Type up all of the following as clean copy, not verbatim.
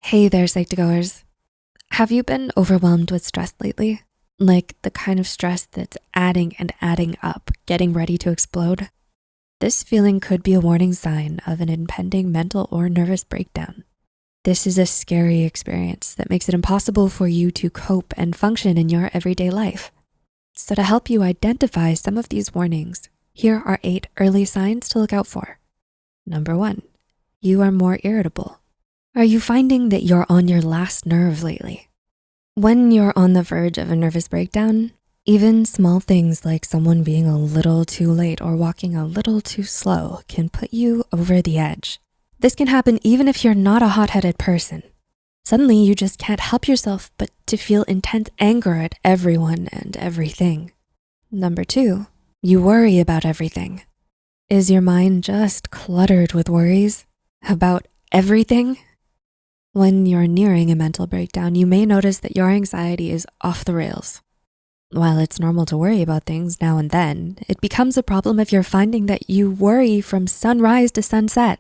Hey there, Psych2Goers. Have you been overwhelmed with stress lately? Like the kind of stress that's adding and adding up, getting ready to explode? This feeling could be a warning sign of an impending mental or nervous breakdown. This is a scary experience that makes it impossible for you to cope and function in your everyday life. So to help you identify some of these warnings, here are 8 early signs to look out for. Number 1, you are more irritable. Are you finding that you're on your last nerve lately? When you're on the verge of a nervous breakdown, even small things like someone being a little too late or walking a little too slow can put you over the edge. This can happen even if you're not a hot-headed person. Suddenly, you just can't help yourself but to feel intense anger at everyone and everything. Number 2, you worry about everything. Is your mind just cluttered with worries about everything? When you're nearing a mental breakdown, you may notice that your anxiety is off the rails. While it's normal to worry about things now and then, it becomes a problem if you're finding that you worry from sunrise to sunset,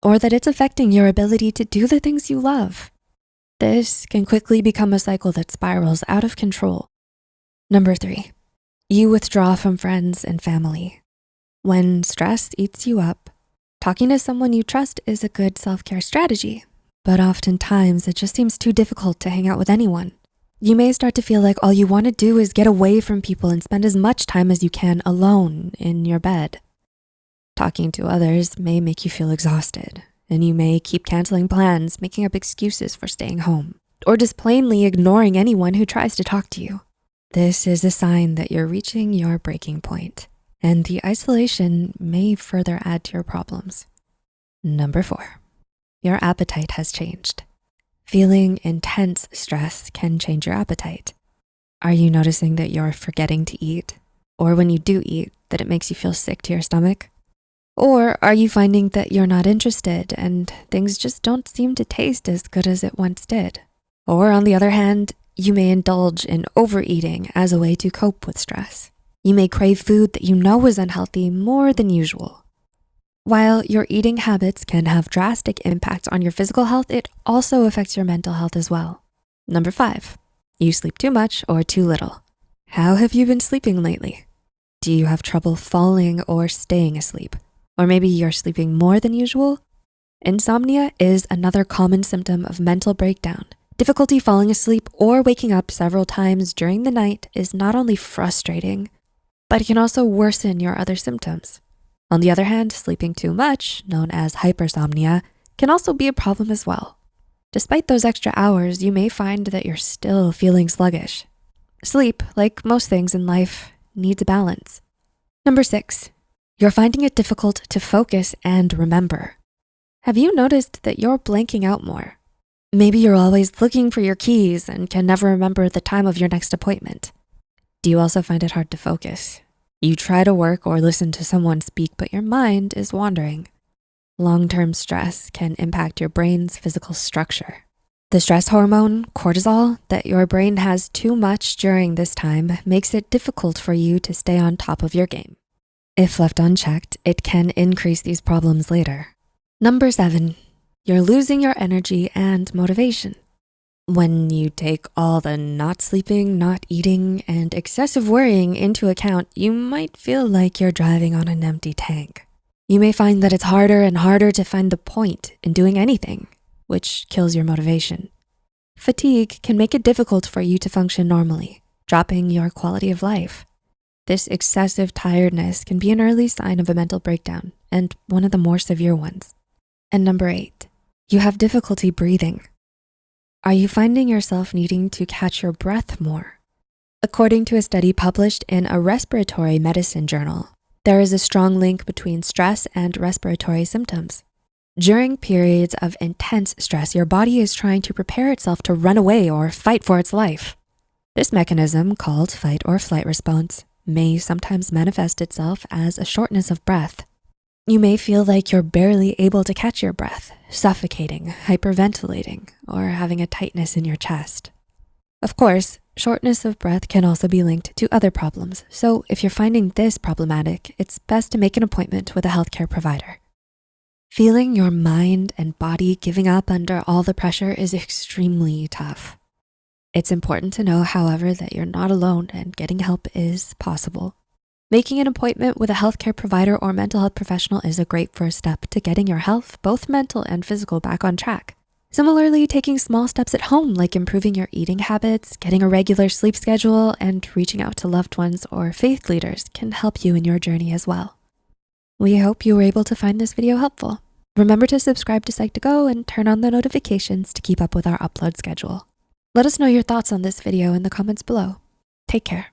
or that it's affecting your ability to do the things you love. This can quickly become a cycle that spirals out of control. Number 3, you withdraw from friends and family. When stress eats you up, talking to someone you trust is a good self-care strategy. But oftentimes it just seems too difficult to hang out with anyone. You may start to feel like all you wanna do is get away from people and spend as much time as you can alone in your bed. Talking to others may make you feel exhausted, and you may keep canceling plans, making up excuses for staying home, or just plainly ignoring anyone who tries to talk to you. This is a sign that you're reaching your breaking point, and the isolation may further add to your problems. Number 4, your appetite has changed. Feeling intense stress can change your appetite. Are you noticing that you're forgetting to eat? Or when you do eat, that it makes you feel sick to your stomach? Or are you finding that you're not interested and things just don't seem to taste as good as it once did? Or on the other hand, you may indulge in overeating as a way to cope with stress. You may crave food that you know is unhealthy more than usual. While your eating habits can have drastic impacts on your physical health, it also affects your mental health as well. Number 5, you sleep too much or too little. How have you been sleeping lately? Do you have trouble falling or staying asleep? Or maybe you're sleeping more than usual? Insomnia is another common symptom of mental breakdown. Difficulty falling asleep or waking up several times during the night is not only frustrating, but it can also worsen your other symptoms. On the other hand, sleeping too much, known as hypersomnia, can also be a problem as well. Despite those extra hours, you may find that you're still feeling sluggish. Sleep, like most things in life, needs a balance. Number 6, you're finding it difficult to focus and remember. Have you noticed that you're blanking out more? Maybe you're always looking for your keys and can never remember the time of your next appointment. Do you also find it hard to focus? You try to work or listen to someone speak, but your mind is wandering. Long-term stress can impact your brain's physical structure. The stress hormone, cortisol, that your brain has too much during this time makes it difficult for you to stay on top of your game. If left unchecked, it can increase these problems later. Number 7, you're losing your energy and motivation. When you take all the not sleeping, not eating, and excessive worrying into account, you might feel like you're driving on an empty tank. You may find that it's harder and harder to find the point in doing anything, which kills your motivation. Fatigue can make it difficult for you to function normally, dropping your quality of life. This excessive tiredness can be an early sign of a mental breakdown and one of the more severe ones. And number 8, you have difficulty breathing. Are you finding yourself needing to catch your breath more? According to a study published in a respiratory medicine journal, there is a strong link between stress and respiratory symptoms. During periods of intense stress, your body is trying to prepare itself to run away or fight for its life. This mechanism, called fight or flight response, may sometimes manifest itself as a shortness of breath. You may feel like you're barely able to catch your breath, suffocating, hyperventilating, or having a tightness in your chest. Of course, shortness of breath can also be linked to other problems, so if you're finding this problematic, it's best to make an appointment with a healthcare provider. Feeling your mind and body giving up under all the pressure is extremely tough. It's important to know, however, that you're not alone and getting help is possible. Making an appointment with a healthcare provider or mental health professional is a great first step to getting your health, both mental and physical, back on track. Similarly, taking small steps at home, like improving your eating habits, getting a regular sleep schedule, and reaching out to loved ones or faith leaders can help you in your journey as well. We hope you were able to find this video helpful. Remember to subscribe to Psych2Go and turn on the notifications to keep up with our upload schedule. Let us know your thoughts on this video in the comments below. Take care.